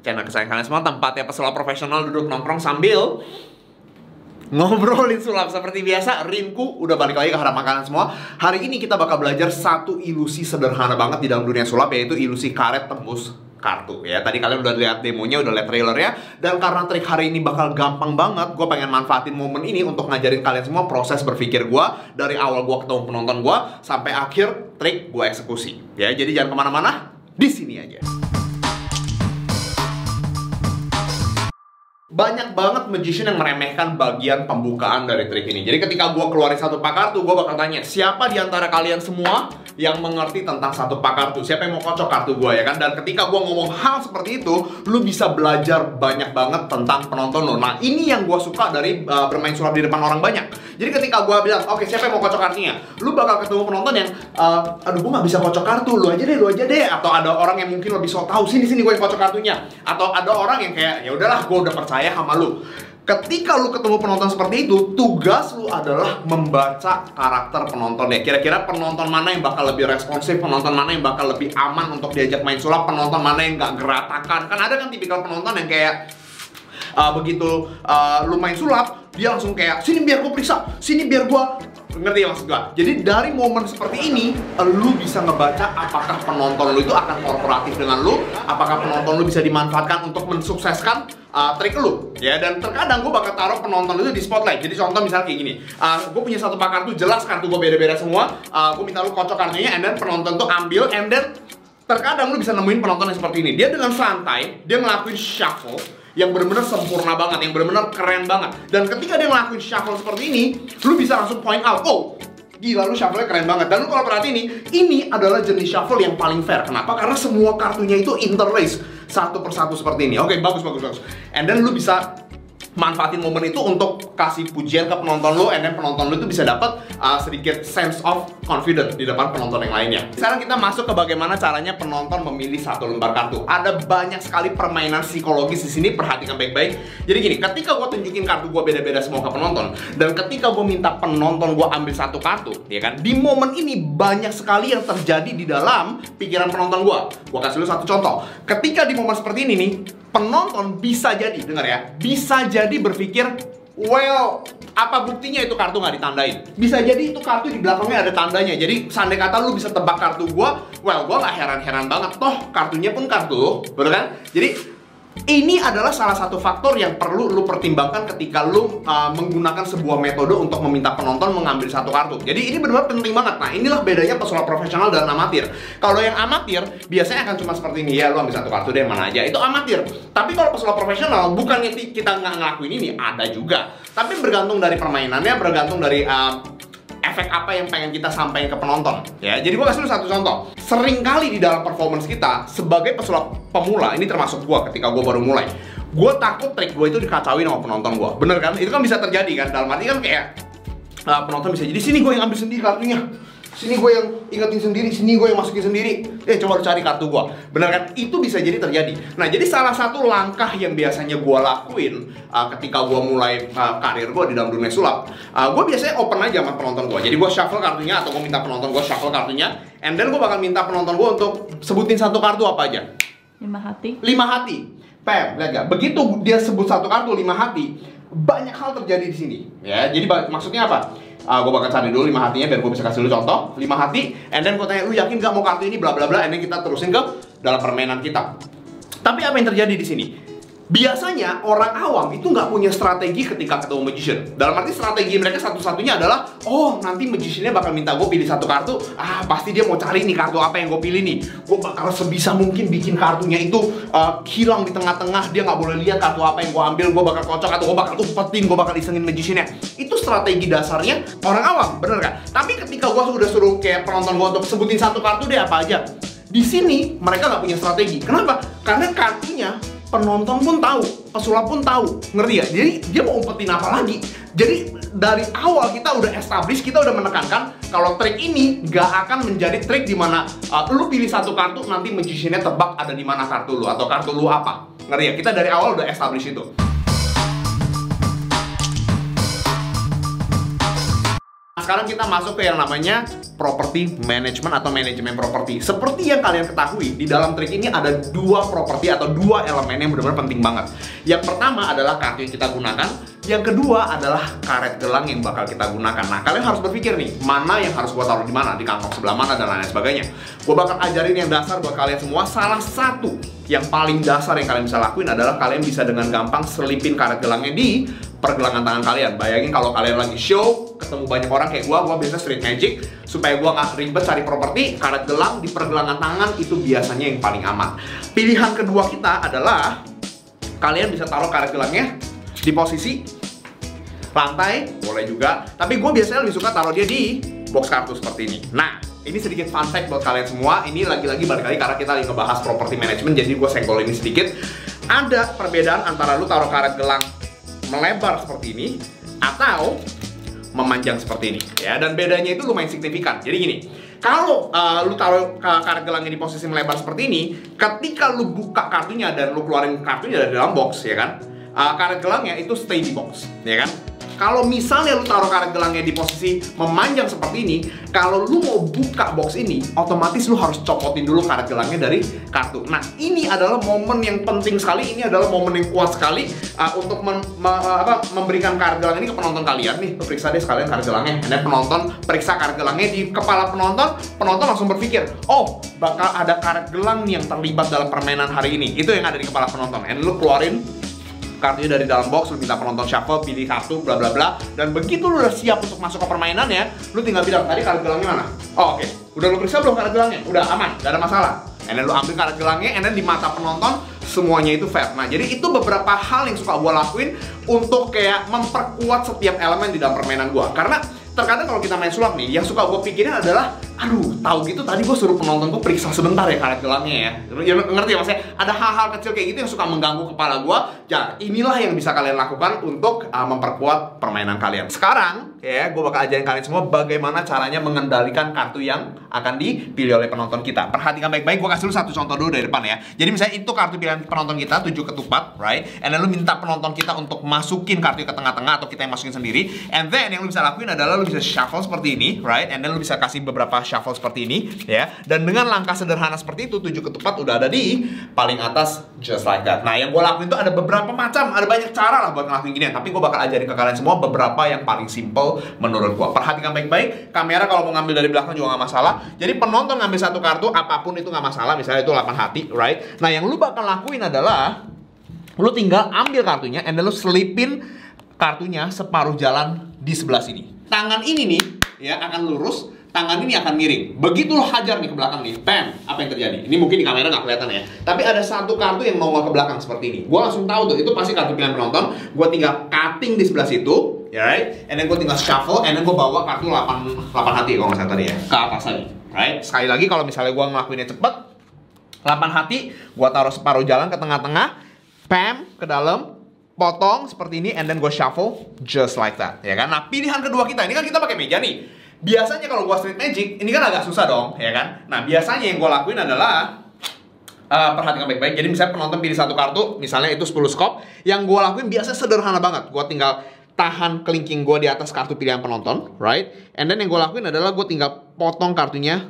channel kesayangan kalian semua, tempatnya pesulap profesional duduk nongkrong sambil ngobrolin sulap seperti biasa. Rinku udah balik lagi ke hadapan kalian semua. Hari ini kita bakal belajar satu ilusi sederhana banget di dalam dunia sulap, yaitu ilusi karet tembus kartu ya. Tadi kalian udah lihat demonya, udah lihat trailernya. Dan karena trik hari ini bakal gampang banget, gue pengen manfaatin momen ini untuk ngajarin kalian semua proses berpikir gue dari awal gue ketemu penonton gue sampai akhir trik gue eksekusi ya. Jadi jangan kemana-mana, di sini aja. Banyak banget magician yang meremehkan bagian pembukaan dari trik ini. Jadi ketika gue keluarin satu pak kartu, gue bakal tanya, siapa di antara kalian semua yang mengerti tentang satu pak kartu? Siapa yang mau kocok kartu gue, ya kan? Dan ketika gue ngomong hal seperti itu, lu bisa belajar banyak banget tentang penonton lo. Nah, ini yang gue suka dari bermain sulap di depan orang banyak. Jadi ketika gue bilang, oke, siapa yang mau kocok kartunya? Lu bakal ketemu penonton yang, aduh, gue gak bisa kocok kartu, lu aja deh. Atau ada orang yang mungkin lebih sok tahu, sini gue yang kocok kartunya. Atau ada orang yang kayak, ya udahlah, gue udah percaya sama lu. Ketika lu ketemu penonton seperti itu, tugas lu adalah membaca karakter penontonnya. Kira-kira penonton mana yang bakal lebih responsif, penonton mana yang bakal lebih aman untuk diajak main sulap, penonton mana yang gak geratakan. Kan ada kan tipikal penonton yang kayak begitu lu main sulap, dia langsung kayak, sini biar gue periksa, sini biar gue, ngerti ya maksud gue? Jadi dari momen seperti ini, lu bisa ngebaca apakah penonton lu itu akan kooperatif dengan lu, apakah penonton lu bisa dimanfaatkan untuk mensukseskan trik lu, ya. Dan terkadang gue bakal taruh penonton itu di spotlight. Jadi contoh misalnya kayak gini, gue punya satu pak kartu, jelas kartu gue beda-beda semua, gue minta lu kocok kartunya, and then penonton tuh ambil, and then terkadang lu bisa nemuin penonton yang seperti ini. Dia dengan santai, dia ngelakuin shuffle yang benar-benar sempurna banget, yang benar-benar keren banget. Dan ketika dia ngelakuin shuffle seperti ini, lu bisa langsung point out, oh, gila, lu shuffle-nya keren banget. Dan lu kalau perhatiin ini adalah jenis shuffle yang paling fair. Kenapa? Karena semua kartunya itu interlace satu persatu seperti ini. Oke, bagus. And then lu bisa manfaatin momen itu untuk kasih pujian ke penonton lo, and then penonton lo itu bisa dapat sedikit sense of confidence di depan penonton yang lainnya. Sekarang kita masuk ke bagaimana caranya penonton memilih satu lembar kartu. Ada banyak sekali permainan psikologis di sini, perhatikan baik-baik. Jadi gini, ketika gue tunjukin kartu gue beda-beda semua ke penonton, dan ketika gue minta penonton gue ambil satu kartu, ya kan? Di momen ini banyak sekali yang terjadi di dalam pikiran penonton gue. Gue kasih lo satu contoh. Ketika di momen seperti ini nih, penonton bisa jadi, dengar ya, bisa jadi berpikir, well, apa buktinya itu kartu nggak ditandain? Bisa jadi itu kartu di belakangnya ada tandanya. Jadi seandai kata lu bisa tebak kartu gua, well, gua nggak heran-heran banget, toh kartunya pun kartu, betul kan? Jadi ini adalah salah satu faktor yang perlu lu pertimbangkan ketika lu menggunakan sebuah metode untuk meminta penonton mengambil satu kartu. Jadi ini benar-benar penting banget. Nah, inilah bedanya pesulap profesional dan amatir. Kalau yang amatir biasanya akan cuma seperti ini, ya lu ambil satu kartu deh, mana aja. Itu amatir. Tapi kalau pesulap profesional, bukannya kita nggak ngelakuin ini, ada juga. Tapi bergantung dari permainannya, bergantung dari efek apa yang pengen kita sampaikan ke penonton, ya. Jadi gue kasih lu satu contoh. Seringkali di dalam performance kita sebagai pesulap pemula, ini termasuk gue ketika gue baru mulai, gue takut trik gue itu dikacauin sama penonton gue. Bener kan? Itu kan bisa terjadi kan? Dalam arti kan kayak penonton bisa jadi, sini gue yang ambil sendiri kartunya, sini gue yang ingetin sendiri, sini gue yang masukin sendiri, coba lu cari kartu gue. Bener kan? Itu bisa jadi terjadi. Nah, jadi salah satu langkah yang biasanya gue lakuin ketika gue mulai karir gue di dalam dunia sulap, gue biasanya open aja sama penonton gue. Jadi gue shuffle kartunya, atau gue minta penonton gue shuffle kartunya, and then gue bakal minta penonton gue untuk sebutin satu kartu apa aja. 5 hati. 5 hati. Pem, lihat gak? Begitu dia sebut satu kartu 5 hati, banyak hal terjadi di sini. Ya, jadi maksudnya apa? Gue bakal cari dulu 5 hatinya biar gue bisa kasih lu contoh 5 hati, and then gue tanya, lu yakin gak mau kartu ini, bla bla bla, and then kita terusin ke dalam permainan kita. Tapi apa yang terjadi di sini? Biasanya orang awam itu nggak punya strategi ketika ketemu magician. Dalam arti strategi mereka satu-satunya adalah, oh, nanti magiciannya bakal minta gue pilih satu kartu, pasti dia mau cari nih kartu apa yang gue pilih nih. Gue bakal sebisa mungkin bikin kartunya itu hilang di tengah-tengah, dia nggak boleh lihat kartu apa yang gue ambil. Gue bakal kocok atau gue bakal umpetin, gue bakal isengin magiciannya. Itu strategi dasarnya orang awam, bener kan? Tapi ketika gue udah suruh kayak penonton gue untuk sebutin satu kartu deh apa aja, di sini mereka nggak punya strategi. Kenapa? Karena kartunya penonton pun tahu, pesulap pun tahu, ngerti ya? Jadi dia mau umpetin apa lagi? Jadi dari awal kita udah establish, kita udah menekankan kalau trik ini nggak akan menjadi trik di mana lu pilih satu kartu, nanti magiciannya tebak ada di mana kartu lu atau kartu lu apa, ngerti ya? Kita dari awal udah establish itu. Sekarang kita masuk ke yang namanya property management atau manajemen properti. Seperti yang kalian ketahui, di dalam trik ini ada dua properti atau dua elemen yang benar-benar penting banget. Yang pertama adalah kartu yang kita gunakan, yang kedua adalah karet gelang yang bakal kita gunakan. Nah, kalian harus berpikir nih, mana yang harus gua taruh di mana, di kantong sebelah mana dan lain sebagainya. Gua bakal ajarin yang dasar buat kalian semua. Salah satu yang paling dasar yang kalian bisa lakuin adalah kalian bisa dengan gampang selipin karet gelangnya di pergelangan tangan kalian. Bayangin kalau kalian lagi show, ketemu banyak orang kayak gua biasa street magic, supaya gua nggak ribet cari properti, karet gelang di pergelangan tangan itu biasanya yang paling aman. Pilihan kedua kita adalah kalian bisa taruh karet gelangnya di posisi lantai, boleh juga. Tapi gue biasanya lebih suka taruh dia di box kartu seperti ini. Nah, ini sedikit fun fact buat kalian semua. Ini lagi-lagi balik lagi karena kita lagi ngebahas property management, jadi gue senggol ini sedikit. Ada perbedaan antara lu taruh karet gelang melebar seperti ini atau memanjang seperti ini, ya. Dan bedanya itu lumayan signifikan. Jadi gini, kalau lu taruh karet gelangnya di posisi melebar seperti ini, ketika lu buka kartunya dan lu keluarin kartunya dari dalam box, ya kan, karet gelangnya itu stay di box, ya kan. Kalau misalnya lu taruh karet gelangnya di posisi memanjang seperti ini, kalau lu mau buka box ini, otomatis lu harus copotin dulu karet gelangnya dari kartu. Nah, ini adalah momen yang penting sekali, ini adalah momen yang kuat sekali untuk memberikan karet gelang ini ke penonton kalian. Nih, lu periksa deh sekalian karet gelangnya. Dan penonton periksa karet gelangnya di kepala penonton, penonton langsung berpikir, oh, bakal ada karet gelang nih yang terlibat dalam permainan hari ini. Itu yang ada di kepala penonton. And lu keluarin kartunya dari dalam box, lu minta penonton shuffle, pilih kartu, bla bla bla. Dan begitu lu udah siap untuk masuk ke permainannya, lu tinggal bilang, tadi karet gelangnya mana? Oh, oke. Udah lu periksa belum karet gelangnya? Udah aman, gak ada masalah. And then lu ambil karet gelangnya, and then di mata penonton semuanya itu fair. Nah, jadi itu beberapa hal yang suka gua lakuin untuk kayak memperkuat setiap elemen di dalam permainan gua. Karena terkadang kalau kita main sulap nih, yang suka gue pikirin adalah, aduh, tahu gitu tadi gue suruh penonton gue periksa sebentar ya karet gelangnya ya. Ngerti ya maksudnya? Ada hal-hal kecil kayak gitu yang suka mengganggu kepala gue. Ya, inilah yang bisa kalian lakukan untuk memperkuat permainan kalian. Sekarang, ya, gue bakal ajarin kalian semua bagaimana caranya mengendalikan kartu yang akan dipilih oleh penonton kita. Perhatikan baik-baik, gue kasih lu satu contoh dulu dari depan ya. Jadi misalnya itu kartu pilihan penonton kita, 7 ketupat, right? And then lu minta penonton kita untuk masukin kartu ke tengah-tengah atau kita yang masukin sendiri. And then yang lu bisa lakuin adalah lu bisa shuffle seperti ini, right? And then lu bisa kasih beberapa shuffle seperti ini, ya. Dan dengan langkah sederhana seperti itu, 7 ketupat udah ada di paling atas, just like that. Nah, yang gue lakuin itu ada beberapa macam, ada banyak cara lah buat ngelakuin gini. Tapi gue bakal ajarin ke kalian semua beberapa yang paling simple menurut gue. Perhatikan baik-baik, kamera kalau mau ngambil dari belakang juga nggak masalah. Jadi penonton ngambil satu kartu, apapun itu nggak masalah. Misalnya itu 8 hati, right? Nah, yang lu bakal lakuin adalah lu tinggal ambil kartunya, and then lu selipin kartunya separuh jalan di sebelah sini. Tangan ini nih, ya, akan lurus, tangan ini akan miring. Begitu lo hajar nih ke belakang nih, bam, apa yang terjadi? Ini mungkin di kamera nggak kelihatan ya, tapi ada satu kartu yang nongol ke belakang seperti ini. Gue langsung tahu tuh, itu pasti kartu pilihan penonton. Gue tinggal cutting di sebelah situ, ya, right? And then gue tinggal shuffle, and then gue bawa kartu 8 hati kalau nggak salah tadi ya, ke atas lagi, right? Sekali lagi kalau misalnya gue ngelakuinnya cepet, 8 hati, gue taruh separuh jalan ke tengah-tengah, pam, ke dalam, potong seperti ini, and then gue shuffle just like that, ya kan? Nah, pilihan kedua kita, ini kan kita pakai meja nih. Biasanya kalau gue street magic, ini kan agak susah dong, ya kan? Nah, biasanya yang gue lakuin adalah perhatikan baik-baik. Jadi misalnya penonton pilih satu kartu, misalnya itu 10 skop. Yang gue lakuin biasanya sederhana banget. Gue tinggal tahan kelingking gue di atas kartu pilihan penonton, right? And then yang gue lakuin adalah gue tinggal potong kartunya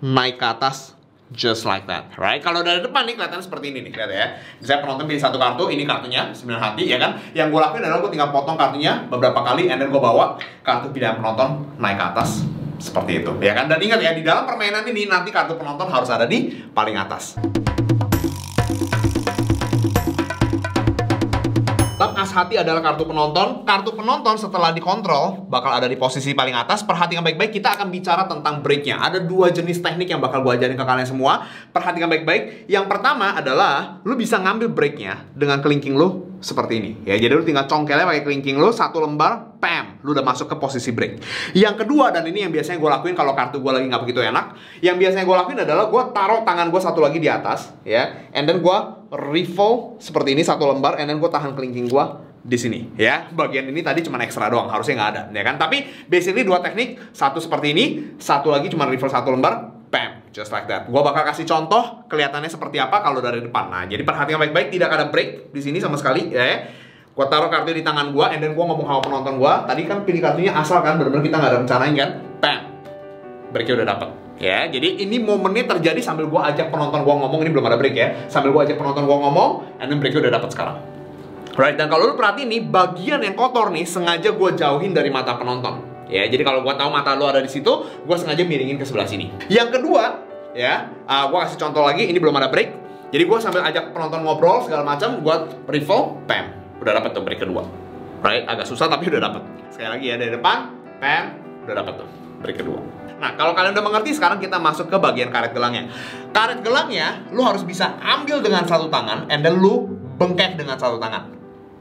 naik ke atas, just like that, right? Kalau dari depan nih kelihatan seperti ini nih, kelihatan ya. Misalnya penonton pilih satu kartu, ini kartunya 9 hati, ya kan? Yang gue lakuin adalah gue tinggal potong kartunya beberapa kali, and then gue bawa kartu pilihan penonton naik ke atas, seperti itu, ya kan? Dan ingat ya, di dalam permainan ini nanti kartu penonton harus ada di paling atas. As hati adalah kartu penonton. Kartu penonton setelah dikontrol bakal ada di posisi paling atas. Perhatikan baik-baik, kita akan bicara tentang breaknya. Ada 2 jenis teknik yang bakal gue ajarin ke kalian semua. Perhatikan baik-baik. Yang pertama adalah lu bisa ngambil breaknya dengan kelingking lu seperti ini, ya. Jadi lu tinggal congkelnya pakai kelingking lu 1 lembar, pam, lu udah masuk ke posisi break. Yang kedua, dan ini yang biasanya gue lakuin kalau kartu gue lagi nggak begitu enak, yang biasanya gue lakuin adalah gue taruh tangan gue satu lagi di atas, ya, and then gue refold seperti ini 1 lembar, and then gue tahan kelingking gue di sini, ya. Bagian ini tadi cuma ekstra doang, harusnya nggak ada, ya kan? Tapi basically 2 teknik, satu seperti ini, satu lagi cuma refold 1 lembar, bam, just like that. Gua bakal kasih contoh kelihatannya seperti apa kalau dari depan. Nah, jadi perhatikan baik-baik, tidak ada break di sini sama sekali, ya. Gue taruh kartu di tangan gue, and then gue ngomong sama penonton gue, tadi kan pilih kartunya asal kan, bener-bener kita nggak ada rencanain kan, bam, breaknya udah dapet. Ya, jadi ini momennya terjadi sambil gue ajak penonton gue ngomong, ini belum ada break ya, sambil gue ajak penonton gue ngomong, and then breaknya udah dapet sekarang. Right, dan kalau lu perhatiin nih, bagian yang kotor nih sengaja gue jauhin dari mata penonton. Ya, jadi kalau gue tahu mata lu ada di situ, gue sengaja miringin ke sebelah sini. Yang kedua, ya, gue kasih contoh lagi, ini belum ada break. Jadi gue sambil ajak penonton ngobrol segala macam, gue revolve, pam, udah dapet tuh break kedua. Right, agak susah tapi udah dapet. Sekali lagi ya, dari depan, pam, udah dapet tuh break kedua. Nah, kalau kalian udah mengerti, sekarang kita masuk ke bagian karet gelangnya. Karet gelangnya, lu harus bisa ambil dengan satu tangan, and then lu bengkek dengan satu tangan.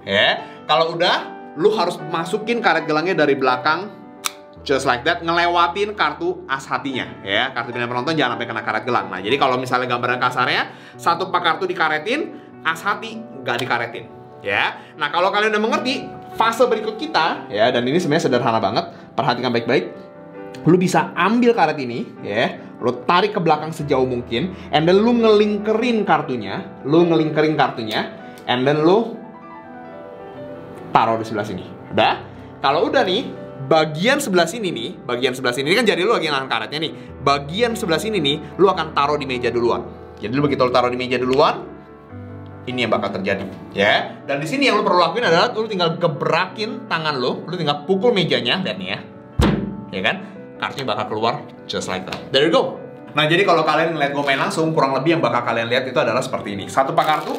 Ya, kalau udah, lu harus masukin karet gelangnya dari belakang, just like that, ngelewatin kartu as hatinya. Ya, kartu pilihan penonton jangan sampai kena karet gelang. Nah, jadi kalau misalnya gambaran kasarnya, satu pak kartu dikaretin, as hati nggak dikaretin. Ya, nah kalau kalian udah mengerti, fase berikut kita, ya, dan ini sebenarnya sederhana banget, perhatikan baik-baik. Lu bisa ambil karet ini, ya, lu tarik ke belakang sejauh mungkin, and then lu ngelingkerin kartunya, and then lu taruh di sebelah sini. Udah? Kalau udah nih, bagian sebelah sini nih, ini kan jari lu lagi nahan karetnya nih. Bagian sebelah sini nih, lu akan taruh di meja duluan. Jadi lu begitu lu taruh di meja duluan, ini yang bakal terjadi, ya. Dan di sini yang lu perlu lakuin adalah lu tinggal gebrakin tangan lu tinggal pukul mejanya, lihat nih ya. Ya kan? Kartunya bakal keluar just like that. There you go. Nah, jadi kalau kalian ngeliat gue main langsung, kurang lebih yang bakal kalian lihat itu adalah seperti ini. Satu pak kartu,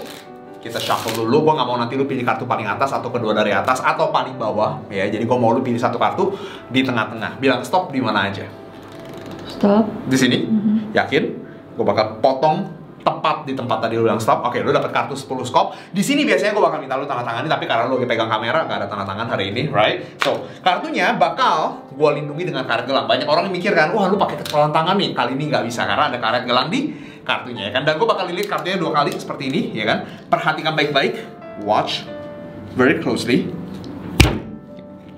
kita shuffle dulu. Gue nggak mau nanti lu pilih kartu paling atas atau kedua dari atas atau paling bawah, ya. Jadi gue mau lu pilih satu kartu di tengah-tengah. Bilang stop di mana aja. Stop. Di sini. Yakin? Gue bakal potong tepat di tempat tadi lu bilang stop. Oke, lu dapat kartu 10 skop. Di sini biasanya gue bakal minta lu tanda tangan, tapi karena lu lagi pegang kamera, gak ada tanda tangan hari ini, right? So, kartunya bakal gue lindungi dengan karet gelang. Banyak orang yang mikir kan, wah lu pakai tanda tangan nih. Kali ini nggak bisa karena ada karet gelang di kartunya, ya kan? Dan gue bakal lilit kartunya 2 kali seperti ini, ya kan? Perhatikan baik-baik, watch very closely.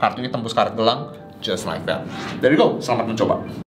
Kartunya tembus karet gelang, just like that. There you go, selamat mencoba.